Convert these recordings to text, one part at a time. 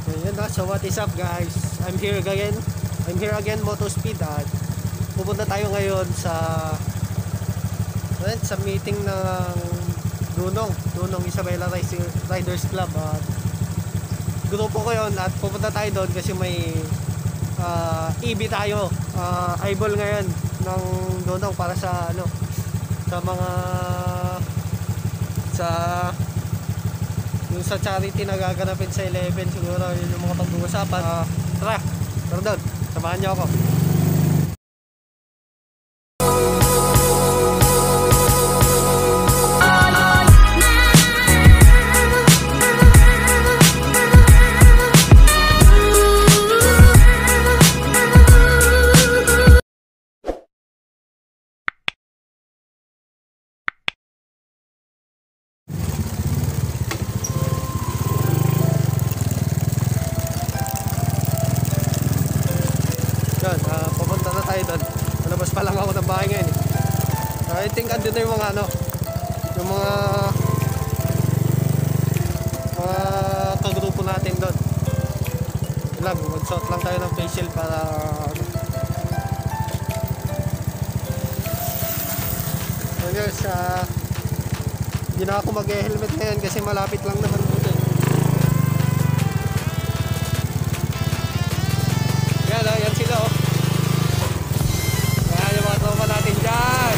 Ayan na, so what is up guys? I'm here again, Motospeed, at pupunta tayo ngayon sa meeting ng Dunong Isabela Riders Club, at grupo ko yun, at pupunta tayo doon kasi may EV tayo, eyeball ngayon ng Dunong para sa sa charity na gaganapin sa 11. Siguro yun yung mga pag-uusapan. Tara doon, samahan niyo ako. Pupunta na tayo doon. Nalabas pa lang ako ng bahay ngayon. I think andun na yung mga kagrupo natin doon. Mag-shot lang tayo ng face shield para guys, hindi na ako mag-helmet ngayon kasi malapit lang naman dito. Yan sila oh. Yan yung mga tropa natin dyan.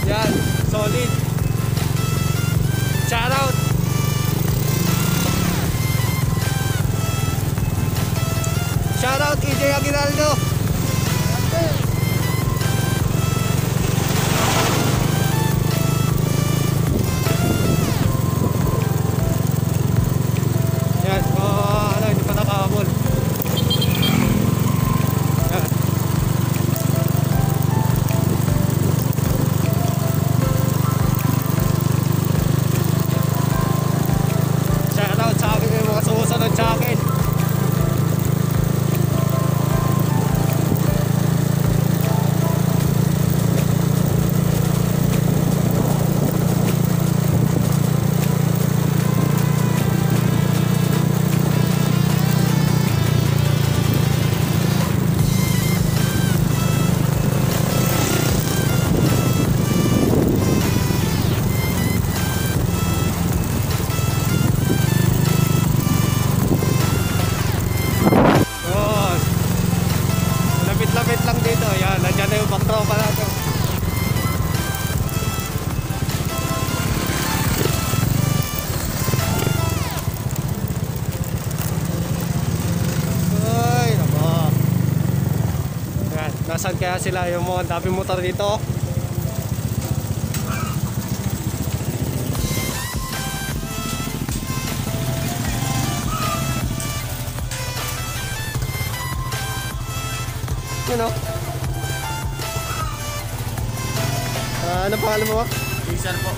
Yan, solid. Shout out. Shout out EJ Aguinaldo. Lapit lang dito. Yan, nandiyan na yung baktropa natin. Ay, nako. Yan, nasaan kaya sila yung mga daming motor dito? Ano pangalan mo? Jason po.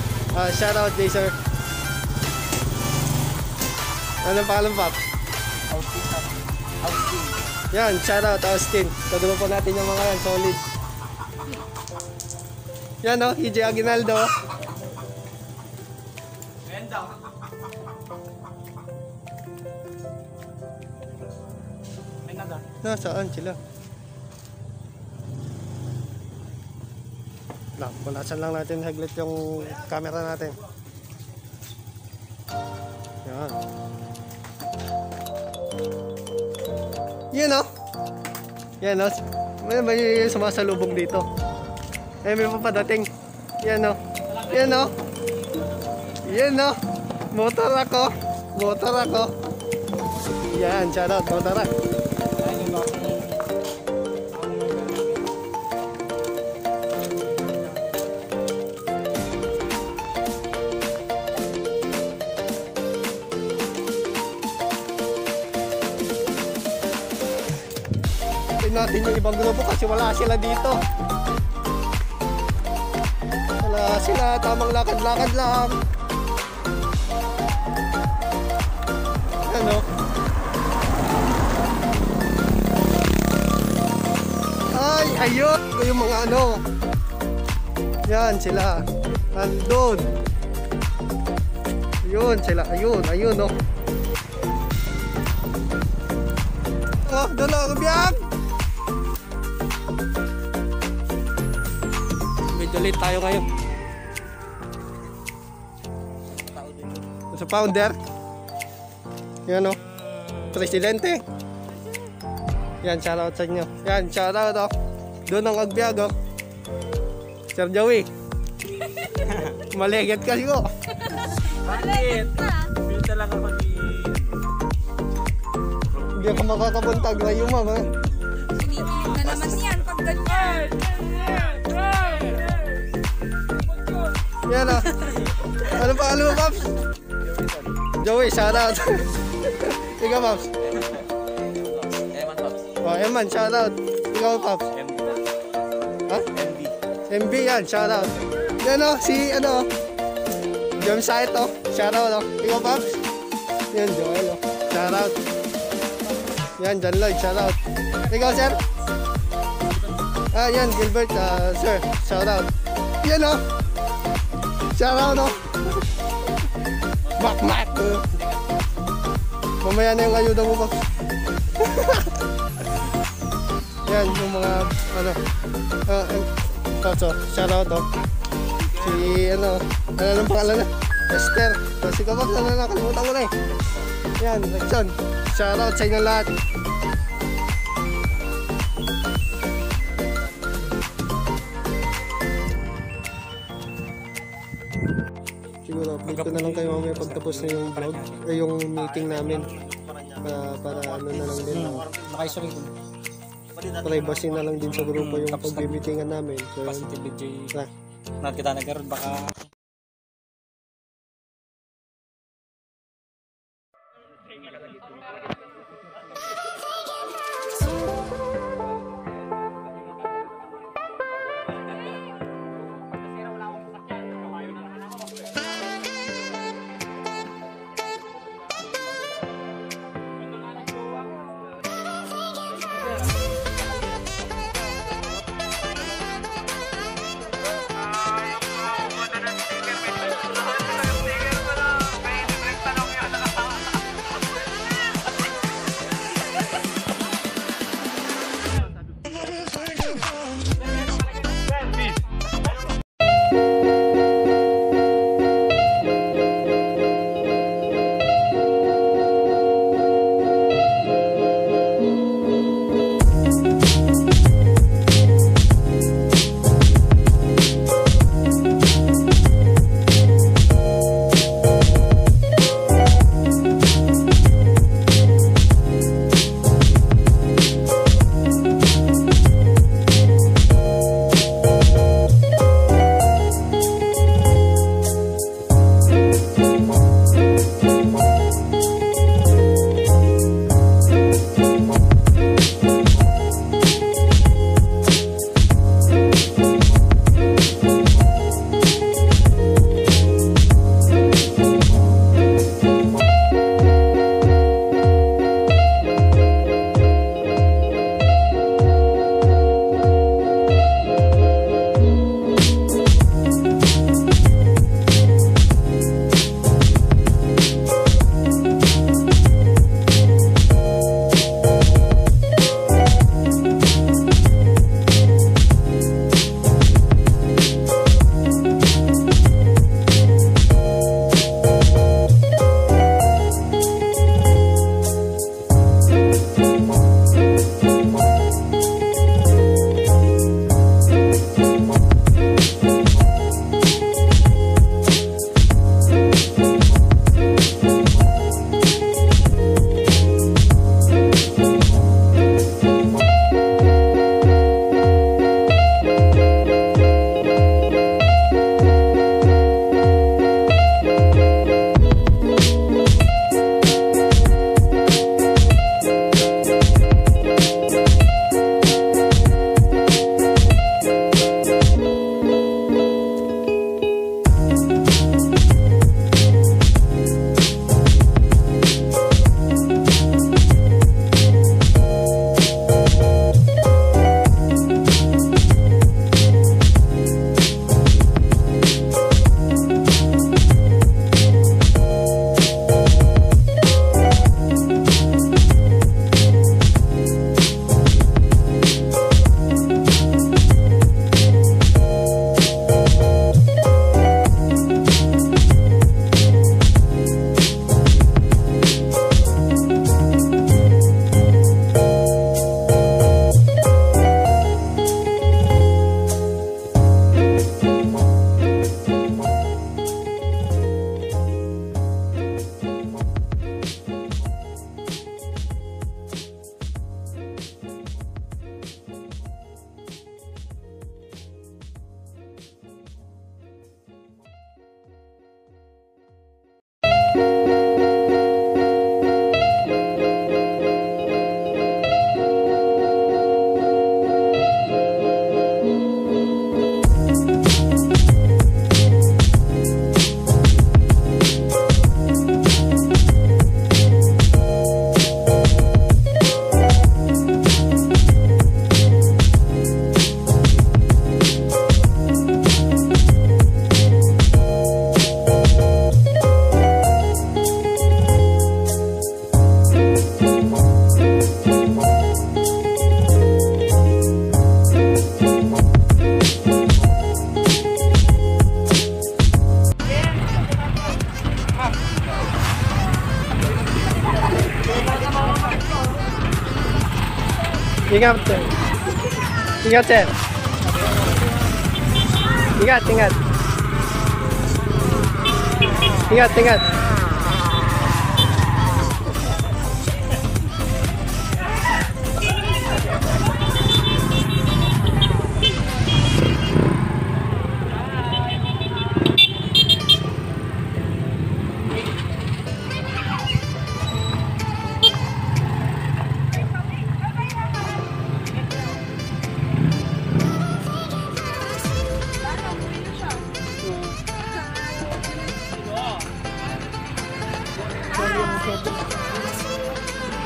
Shout out Jason. Anong pangalan pa? Austin. Yan, shout out Austin. Kagrupo natin yung mga yan, solid. Yan o, EJ Aguinaldo. Ganda. May naga. Nasaan sila? Punasan lang natin haglit yung camera natin. Yan. Yan o. Yan o. May sumasalubong dito. May papadating. Yan o. Yan o. Yan o. Motor ako. Yan, shout out motor ako. Natin yung ibang grupo kasi wala sila dito. Wala sila, tamang lakad-lakad lang. Ano? Ay, ayun! Yung mga ano. Yan sila. Andun. Yun sila. Ayun oh. Oh, doon ako biyak. Medyo late tayo ngayon. Sa founder. Yan oh. Presidente. Yan, shoutout sa inyo. Yan, shoutout oh. Doon ang agbiag oh. Sir Joey. Maligat kasi ko. Bakit? Hindi talaga pati. Hindi ako makakabuntag na yung mama. Sinikilig na naman yan pag ganyan. Yan ah. Ano pa mo, Pops? Joey, shoutout. Ikaw, Pops. Eman Pops. Oh, Eman, shoutout. Ikaw, Pops. MB. Ha? MB. MB yan, shoutout. Yan o, si ano, James Sait o, shoutout o. Ikaw, Pops? Yan, Joel o, shoutout. Yan, John Lloyd, shoutout. Ikaw, sir? Ah, yan, Gilbert, sir, shoutout. Yan o, shoutout o. Makmak. Mamaya na yung ayuda mo, Pops. Yan, yung mga, ano, so, shoutout o. Si, ano nang pangalan na? Esther. So, si Kapag, nakalimutan ko na eh. Yan, Lexon. Shoutout sa inyo lahat. Siguro, update ko na lang kayo mamaya pagtapos na yung vlog. Yung meeting namin. Para ano na lang din. Nakaisolate. Privacy na lang din sa grupo yung pag-meetingan namin. So, yun. Positive DJ. Na. Not kita nagkaroon baka. Ingat, sir. Ingat, sir. Ingat, ingat. Ingat, ingat.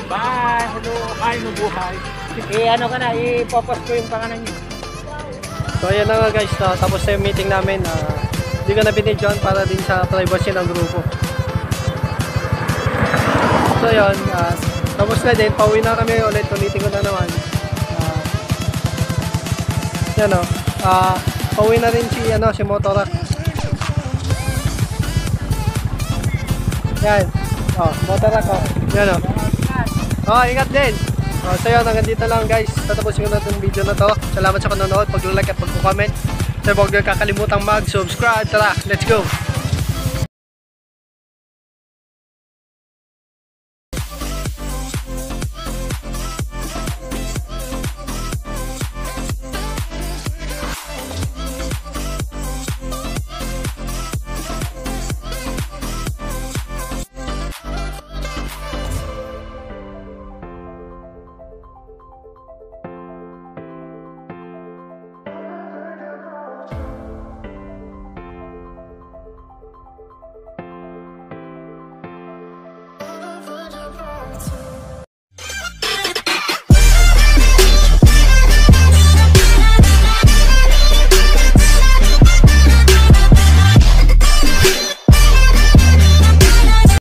Bye! Hello! Ay, mabuhay! Ano ka na, ipopost ko yung pangalan nyo. So ayan na nga guys, tapos na yung meeting namin. Hindi ko na binidyoan para din sa privacy ng grupo. So yun, tapos na din, pauwi na kami ulit, ulitin ko na naman. Yan o, pauwi na rin si Motorak. Yan, Motorak o, yan o. Ingat din. So yun, hanggang dito lang guys. Tatapusin ko na itong video na to. Salamat sa panonood, pag-like at pag-comment. So huwag nyo kakalimutang mag-subscribe. Tara, let's go!